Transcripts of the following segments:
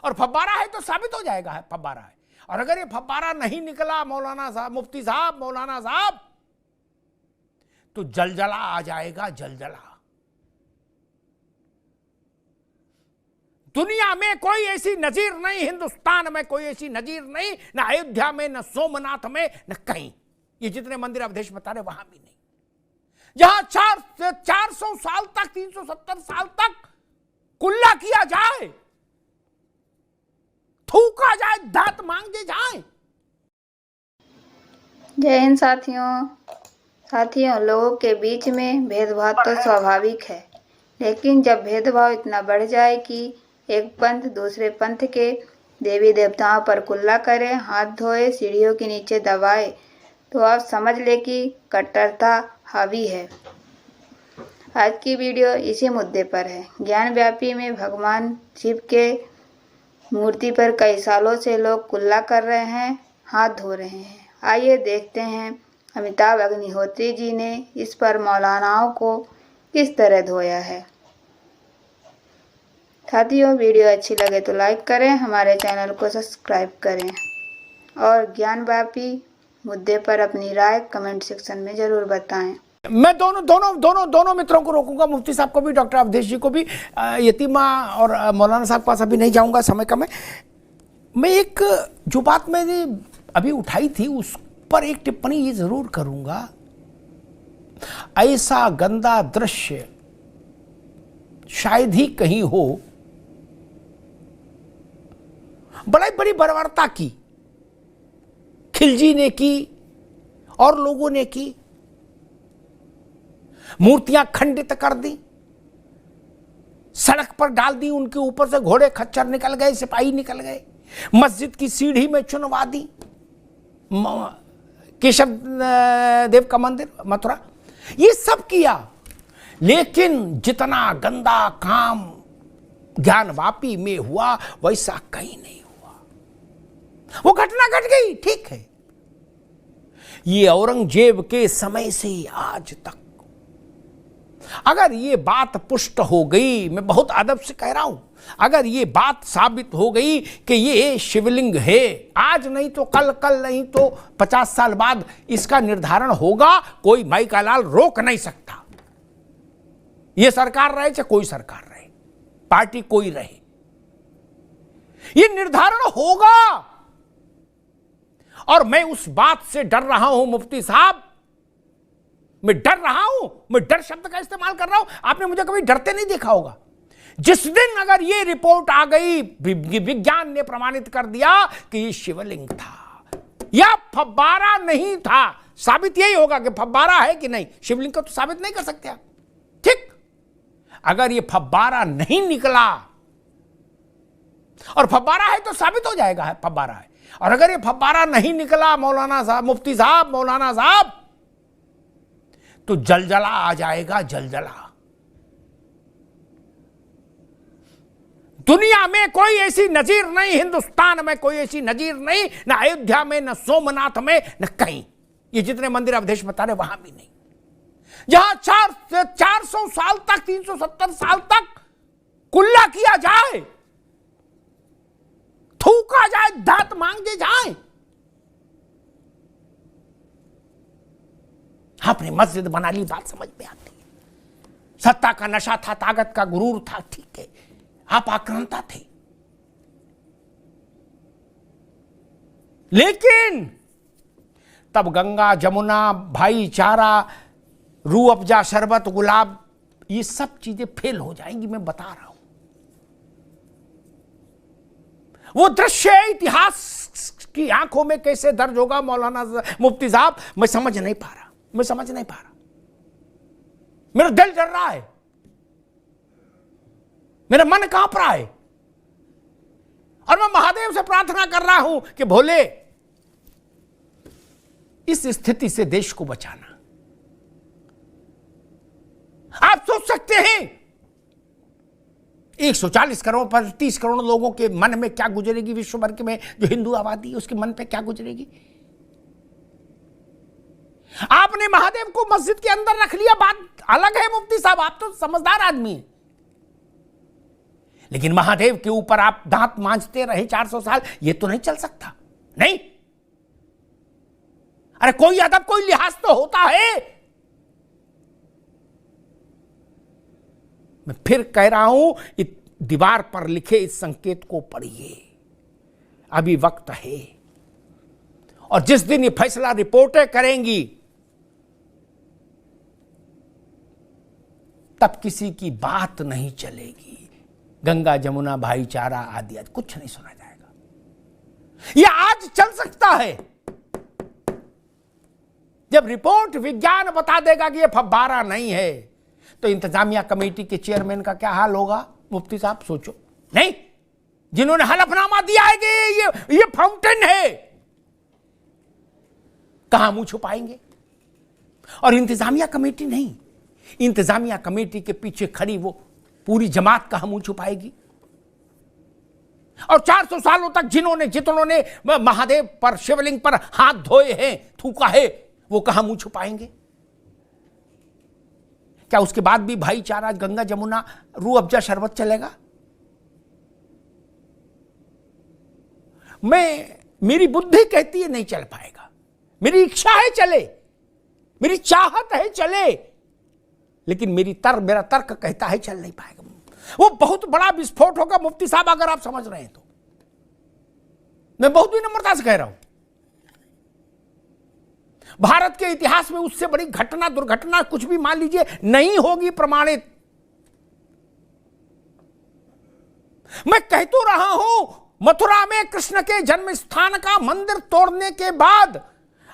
और फव्वारा है तो साबित हो जाएगा है फव्वारा है। और अगर ये फव्वारा नहीं निकला मौलाना साहब, मुफ्ती साहब, मौलाना साहब, तो जलजला आ जाएगा, जलजला। दुनिया में कोई ऐसी नजीर नहीं, हिंदुस्तान में कोई ऐसी नजीर नहीं, न अयोध्या में, न सोमनाथ में, न कहीं। ये जितने मंदिर अवधेश बता रहे वहां भी नहीं। जहां 400 साल तक, 370 साल तक कुल्ला किया जाए, थूका जाए, दांत मांगे जाए। जय हिंद साथियों, लोगों के बीच में भेदभाव तो स्वाभाविक है, लेकिन जब भेदभाव इतना बढ़ जाए कि एक पंथ दूसरे पंथ के देवी देवताओं पर कुल्ला करे, हाथ धोए, सीढ़ियों के नीचे दबाए, तो आप समझ ले कि कट्टरता हावी है। आज की वीडियो इसी मुद्दे पर है। ज्ञानव्यापी में भगवान शिव के मूर्ति पर कई सालों से लोग कुल्ला कर रहे हैं, हाथ धो रहे हैं। आइए देखते हैं अमिताभ अग्निहोत्री जी ने इस पर मौलानाओं को किस तरह धोया है। साथियों, वीडियो अच्छी लगे तो लाइक करें, हमारे चैनल को सब्सक्राइब करें और ज्ञानव्यापी मुद्दे पर अपनी राय कमेंट सेक्शन में जरूर बताएं। मैं दोनों मित्रों को रोकूंगा, मुफ्ती साहब को भी, डॉक्टर अवधेश जी को भी, यतीमा और मौलाना साहब के पास अभी नहीं जाऊंगा, समय कम है। मैं एक जो बात मैंने अभी उठाई थी उस पर एक टिप्पणी ये जरूर करूंगा। ऐसा गंदा दृश्य शायद ही कहीं हो। बड़ी बड़ी बर्बरता की खिलजी ने की और लोगों ने की, मूर्तियां खंडित कर दी, सड़क पर डाल दी, उनके ऊपर से घोड़े खच्चर निकल गए, सिपाही निकल गए, मस्जिद की सीढ़ी में चुनवा दी, केशव देव का मंदिर मथुरा, ये सब किया। लेकिन जितना गंदा काम ज्ञानवापी में हुआ वैसा कहीं नहीं हुआ। वो घटना घट गई, ठीक है। ये औरंगजेब के समय से आज तक अगर ये बात पुष्ट हो गई, मैं बहुत अदब से कह रहा हूं, अगर ये बात साबित हो गई कि ये शिवलिंग है, आज नहीं तो कल, कल नहीं तो 50 साल बाद इसका निर्धारण होगा, कोई माई का लाल रोक नहीं सकता। ये सरकार रहे चाहे कोई सरकार रहे, पार्टी कोई रहे, ये निर्धारण होगा। और मैं उस बात से डर रहा हूं मुफ्ती साहब, मैं डर रहा हूं, मैं डर शब्द का इस्तेमाल कर रहा हूं। आपने मुझे कभी डरते नहीं देखा होगा। जिस दिन अगर ये रिपोर्ट आ गई, विज्ञान ने प्रमाणित कर दिया कि ये शिवलिंग था या फव्वारा नहीं था, साबित यही होगा कि फव्वारा है कि नहीं। शिवलिंग को तो साबित नहीं कर सकते आप, ठीक। अगर ये फव्वारा नहीं निकला, और फव्वारा है तो साबित हो जाएगा है फव्वारा है। और अगर ये फव्वारा नहीं निकला मौलाना साहब, मुफ्ती साहब, मौलाना साहब, तो जलजला आ जाएगा, जलजला। दुनिया में कोई ऐसी नजीर नहीं, हिंदुस्तान में कोई ऐसी नजीर नहीं, न अयोध्या में, न सोमनाथ में, न कहीं। ये जितने मंदिर अवधेश बता रहे वहां भी नहीं। जहां 400 साल तक, 370 साल तक कुल्ला किया जाए, थूका जाए, दांत मांगे जाए। आपने मस्जिद बना ली, बात समझ में आती है। सत्ता का नशा था, ताकत का गुरूर था, ठीक है, आप आक्रांता थे। लेकिन तब गंगा, जमुना, भाईचारा, रूह अफ़ज़ा, शरबत, गुलाब, ये सब चीजें फेल हो जाएंगी, मैं बता रहा हूं। वो दृश्य इतिहास की आंखों में कैसे दर्ज होगा मौलाना मुफ्ती साहब, मैं समझ नहीं पा रहा, मैं समझ नहीं पा रहा। मेरा दिल डर रहा है, मेरा मन कांप रहा है, और मैं महादेव से प्रार्थना कर रहा हूं कि भोले इस स्थिति से देश को बचाना। आप सोच सकते हैं 140 करोड़ पर 30 करोड़ लोगों के मन में क्या गुजरेगी, विश्व भर के में जो हिंदू आबादी है उसके मन पे क्या गुजरेगी। आपने महादेव को मस्जिद के अंदर रख लिया, बात अलग है मुफ्ती साहब, आप तो समझदार आदमी हैं। लेकिन महादेव के ऊपर आप दांत मांजते रहे 400 साल, यह तो नहीं चल सकता। नहीं, अरे कोई अदब, कोई लिहाज तो होता है। मैं फिर कह रहा हूं, दीवार पर लिखे इस संकेत को पढ़िए, अभी वक्त है। और जिस दिन ये फैसला रिपोर्टें करेंगी, तब किसी की बात नहीं चलेगी। गंगा जमुना भाईचारा आदि आदि कुछ नहीं सुना जाएगा। यह आज चल सकता है, जब रिपोर्ट विज्ञान बता देगा कि यह फव्वारा नहीं है, तो इंतजामिया कमेटी के चेयरमैन का क्या हाल होगा? मुफ्ती साहब सोचो। नहीं, जिन्होंने हलफनामा दिया है कि ये फाउंटेन है, कहां मुंह छुपाएंगे? और इंतजामिया कमेटी नहीं, इंतजामिया कमेटी के पीछे खड़ी वो पूरी जमात कहां मुंह छुपाएगी? और 400 सालों तक जितनों ने महादेव पर, शिवलिंग पर हाथ धोए हैं, थूका है, वो कहां मुंह छुपाएंगे? क्या उसके बाद भी भाईचारा, गंगा जमुना, रूह अफ़ज़ा शरबत चलेगा? मेरी बुद्धि कहती है नहीं चल पाएगा, मेरी इच्छा है चले, मेरी चाहत है चले, लेकिन मेरा तर्क कहता है चल नहीं पाएगा। वो बहुत बड़ा विस्फोट होगा मुफ्ती साहब, अगर आप समझ रहे हैं तो। मैं बहुत विनम्रता से कह रहा हूं, भारत के इतिहास में उससे बड़ी घटना, दुर्घटना कुछ भी मान लीजिए नहीं होगी प्रमाणित। मैं कह तो रहा हूं, मथुरा में कृष्ण के जन्म स्थान का मंदिर तोड़ने के बाद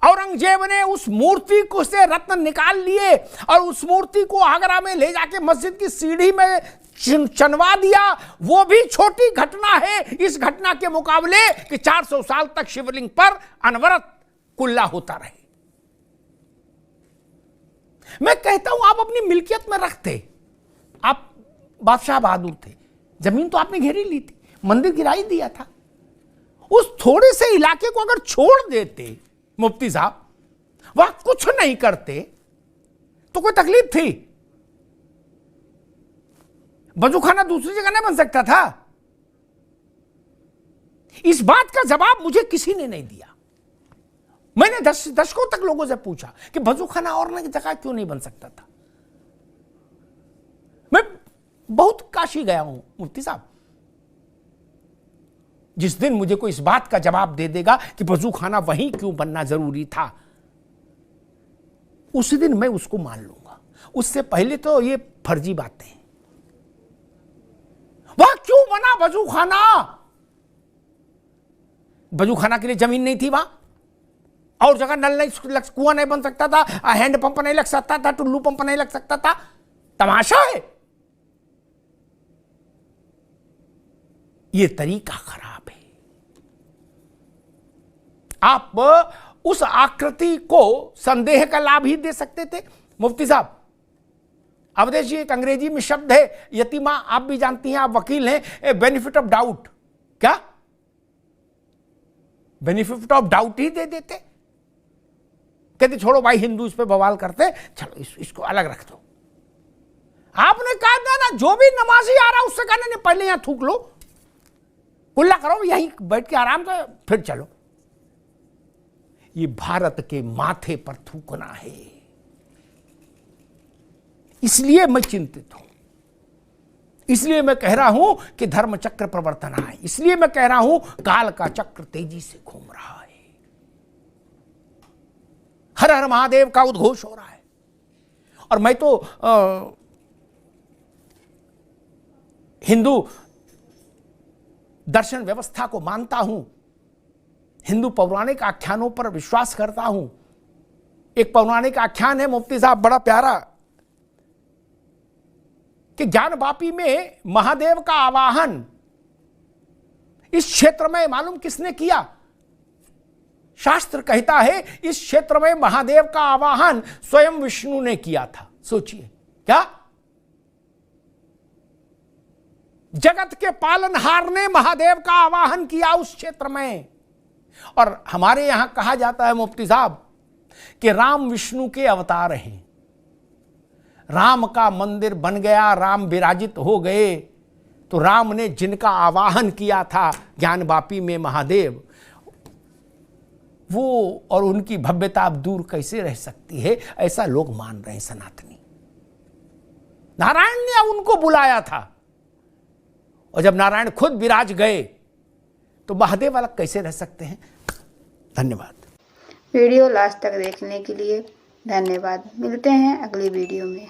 औरंगजेब ने उस मूर्ति को से रत्न निकाल लिए और उस मूर्ति को आगरा में ले जाके मस्जिद की सीढ़ी में चनवा दिया। वो भी छोटी घटना है इस घटना के मुकाबले कि 400 साल तक शिवलिंग पर अनवरत कुल्ला होता रहे। मैं कहता हूं, आप अपनी मिल्कियत में रखते, आप बादशाह बहादुर थे, जमीन तो आपने घेरी ली थी, मंदिर गिराई दिया था, उस थोड़े से इलाके को अगर छोड़ देते मुफ्ती साहब, वह कुछ नहीं करते, तो कोई तकलीफ थी? वजूखाना दूसरी जगह नहीं बन सकता था? इस बात का जवाब मुझे किसी ने नहीं दिया। मैंने दशकों तक लोगों से पूछा कि वजूखाना और नई जगह क्यों नहीं बन सकता था। मैं बहुत काशी गया हूं मुफ्ती साहब, जिस दिन मुझे कोई इस बात का जवाब दे देगा कि वजूखाना वहीं क्यों बनना जरूरी था, उसी दिन मैं उसको मान लूंगा। उससे पहले तो ये फर्जी बातें हैं। वह क्यों बना वजूखाना? वजूखाना के लिए जमीन नहीं थी वहां, और जगह नल नहीं, कुआं नहीं बन सकता था, हैंड पंप नहीं लग सकता था, टुल्लू पंप नहीं लग सकता था। तमाशा है। यह तरीका खराब है। आप उस आकृति को संदेह का लाभ ही दे सकते थे मुफ्ती साहब। अवधेश जी, एक अंग्रेजी में शब्द है यतीमा, आप भी जानती हैं, आप वकील हैं, बेनिफिट ऑफ डाउट। क्या बेनिफिट ऑफ डाउट ही दे देते? कहते छोड़ो भाई, हिंदू इस पे बवाल करते, चलो इसको अलग रख दो। आपने कहा ना, जो भी नमाजी आ रहा उससे कहना नहीं, पहले यहां थूक लो, कुल्ला करो, यहीं बैठ के आराम से फिर चलो। ये भारत के माथे पर थूकना है। इसलिए मैं चिंतित हूं, इसलिए मैं कह रहा हूं कि धर्म चक्र प्रवर्तन है, इसलिए मैं कह रहा हूं काल का चक्र तेजी से घूम रहा है, हर हर महादेव का उद्घोष हो रहा है। और मैं तो हिंदू दर्शन व्यवस्था को मानता हूं, हिंदू पौराणिक आख्यानों पर विश्वास करता हूं। एक पौराणिक आख्यान है मुफ्ती साहब बड़ा प्यारा, कि ज्ञानवापी में महादेव का आवाहन इस क्षेत्र में मालूम किसने किया? शास्त्र कहता है इस क्षेत्र में महादेव का आवाहन स्वयं विष्णु ने किया था। सोचिए, क्या जगत के पालनहार ने महादेव का आवाहन किया उस क्षेत्र में। और हमारे यहां कहा जाता है मुफ्ती साहब कि राम विष्णु के अवतार हैं, राम का मंदिर बन गया, राम विराजित हो गए, तो राम ने जिनका आवाहन किया था ज्ञानवापी में महादेव, वो और उनकी भव्यता अब दूर कैसे रह सकती है, ऐसा लोग मान रहे हैं सनातनी। नारायण ने उनको बुलाया था, और जब नारायण खुद विराज गए तो महादेव अलग कैसे रह सकते हैं। धन्यवाद। वीडियो लास्ट तक देखने के लिए धन्यवाद। मिलते हैं अगली वीडियो में।